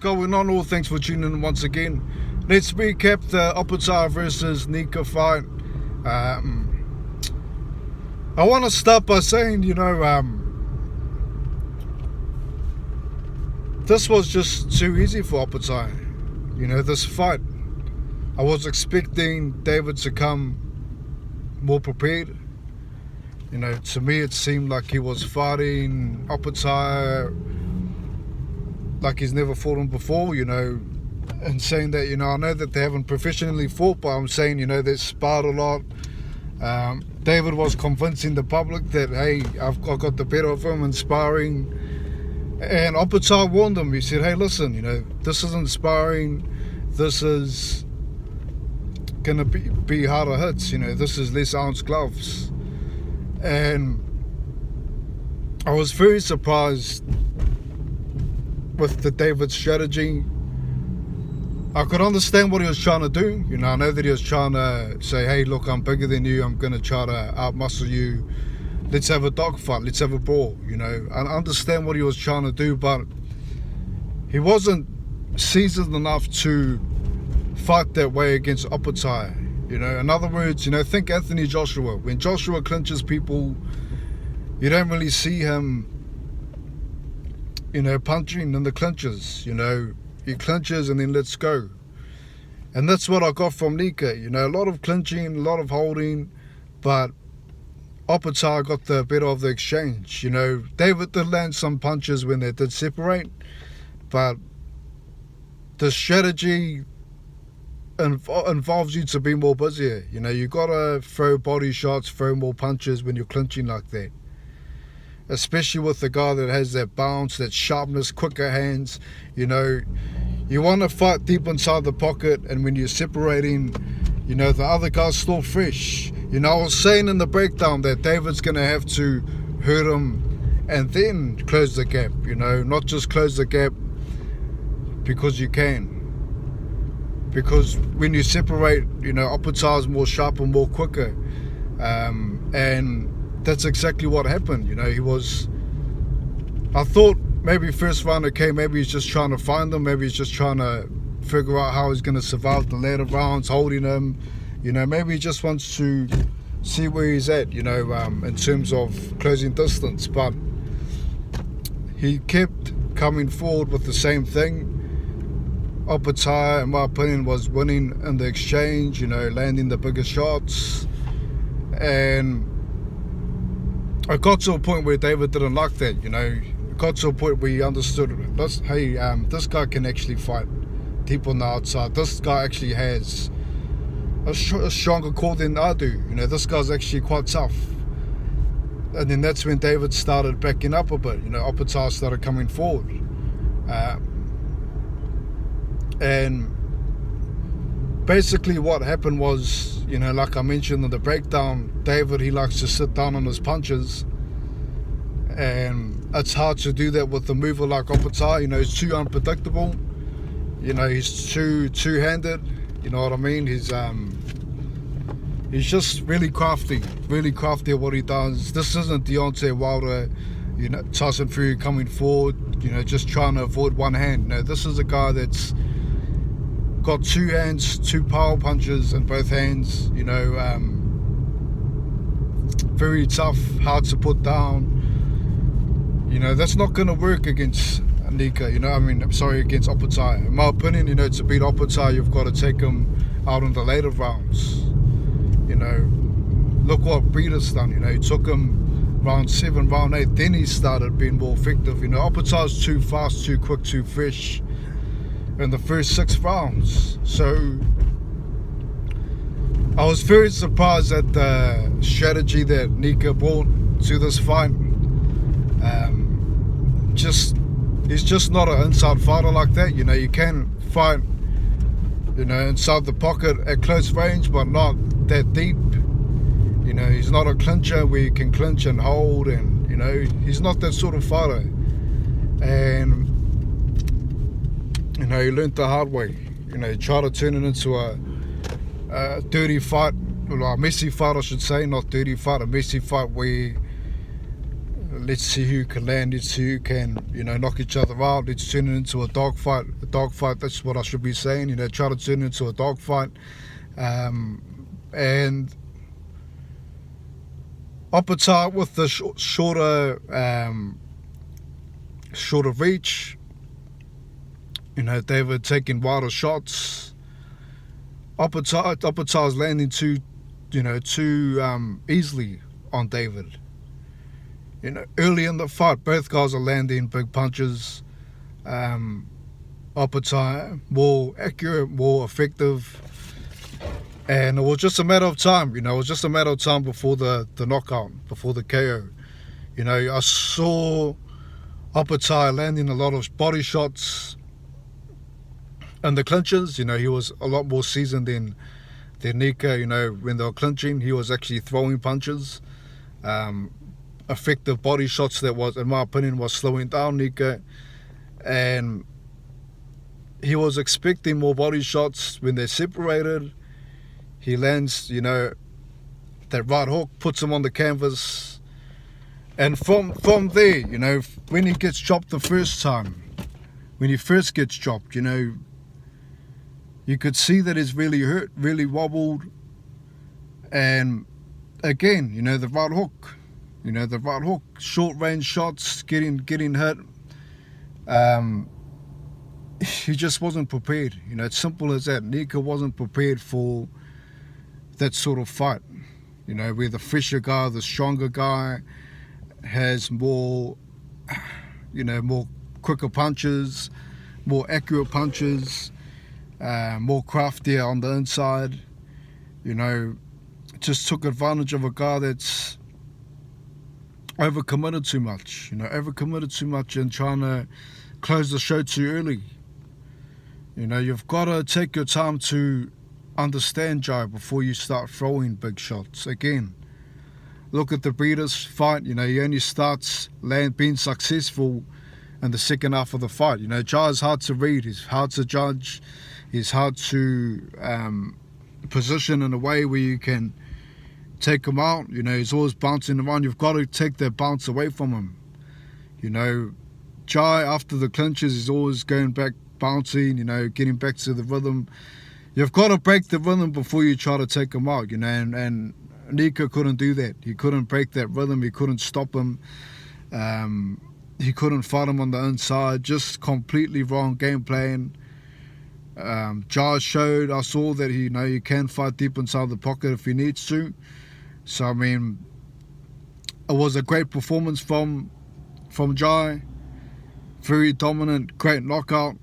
Going on all, thanks for tuning in once again. Let's recap the Opetaia versus Nyika fight. I want to start by saying, this was just too easy for Opetaia. This fight, I was expecting David to come more prepared. To me it seemed like he was fighting Opetaia like he's never fought him before, and saying that, I know that they haven't professionally fought, but I'm saying, they sparred a lot. David was convincing the public that, hey, I've got the better of him in sparring. And Opetaia warned him. He said, hey, listen, this isn't sparring. This is going to be harder hits. This is less ounce gloves. And I was very surprised with the David strategy. I could understand what he was trying to do. I know that he was trying to say, hey, look, I'm bigger than you. I'm going to try to outmuscle you. Let's have a dogfight. Let's have a brawl. I understand what he was trying to do, but he wasn't seasoned enough to fight that way against Opetaia. In other words, think Anthony Joshua. When Joshua clinches people, you don't really see him punching in the clinches. He clinches and then lets go. And that's what I got from Nyika. A lot of clinching, a lot of holding, but Opetaia got the better of the exchange. David did land some punches when they did separate, but the strategy involves you to be more busier. You gotta throw body shots, throw more punches when you're clinching like that. Especially with the guy that has that bounce, that sharpness, quicker hands. You want to fight deep inside the pocket, and when you're separating, the other guy's still fresh. I was saying in the breakdown that David's going to have to hurt him and then close the gap, not just close the gap because you can. Because when you separate, Opetaia's more sharp and more quicker. And that's exactly what happened. I thought maybe first round, okay, maybe he's just trying to find them, maybe he's just trying to figure out how he's going to survive the later rounds, holding him, maybe he just wants to see where he's at, in terms of closing distance. But he kept coming forward with the same thing. Opetaia, in my opinion, was winning in the exchange, landing the bigger shots. And it got to a point where David didn't like that, It got to a point where he understood, hey, this guy can actually fight deep on the outside. This guy actually has a stronger core than I do. This guy's actually quite tough. And then that's when David started backing up a bit. Opetaia started coming forward. And basically what happened was, like I mentioned in the breakdown, David, he likes to sit down on his punches, and it's hard to do that with a mover like Opetaia. He's too unpredictable. He's too two-handed. You know what I mean? He's just really crafty at what he does. This isn't Deontay Wilder, Tyson Fury coming forward, just trying to avoid one hand. This is a guy that's got two hands, two power punches in both hands, very tough, hard to put down. That's not going to work against Nyika, against Opetaia. In my opinion, to beat Opetaia, you've got to take him out in the later rounds. Look what Breeder's done, he took him round 7, round 8, then he started being more effective. Opetaia's too fast, too quick, too fresh in the first 6 rounds. So I was very surprised at the strategy that Nyika brought to this fight. He's just not an inside fighter like that. You can fight, inside the pocket at close range, but not that deep. He's not a clincher where you can clinch and hold, and he's not that sort of fighter. And he learned the hard way. He tried to turn it into a dirty fight, or a messy fight, I should say, not dirty fight, a messy fight where let's see who can land, let's see who can, knock each other out, let's turn it into a dogfight. A dogfight, that's what I should be saying, try to turn it into a dogfight. And Opetaia with the shorter reach, David taking wider shots. Opetaia's landing too easily on David. Early in the fight, both guys are landing big punches. Opetaia more accurate, more effective, and it was just a matter of time. It was just a matter of time before the knockout, before the KO. I saw Opetaia landing a lot of body shots and the clinches. He was a lot more seasoned than Nyika. When they were clinching, he was actually throwing punches, effective body shots that was, in my opinion, was slowing down Nyika. And he was expecting more body shots. When they separated, he lands, that right hook, puts him on the canvas. And from there, when he gets chopped the first time, when he first gets chopped, you could see that he's really hurt, really wobbled. And again, the right hook, short range shots, getting hit. He just wasn't prepared. It's simple as that. Nyika wasn't prepared for that sort of fight. Where the fresher guy, the stronger guy, has more, more quicker punches, more accurate punches, more craftier on the inside. Just took advantage of a guy that's overcommitted too much. Overcommitted too much and trying to close the show too early. You've got to take your time to understand Jai before you start throwing big shots. Again, look at the Breeders' fight. He only starts being successful in the second half of the fight. Jai is hard to read. He's hard to judge. He's hard to position in a way where you can take him out. He's always bouncing around. You've got to take that bounce away from him. Jai, after the clinches, is always going back, bouncing, getting back to the rhythm. You've got to break the rhythm before you try to take him out, and Nyika couldn't do that. He couldn't break that rhythm. He couldn't stop him. He couldn't fight him on the inside. Just completely wrong game plan. Jai showed us all that he can fight deep inside the pocket if he needs to. So it was a great performance from Jai. Very dominant, great knockout.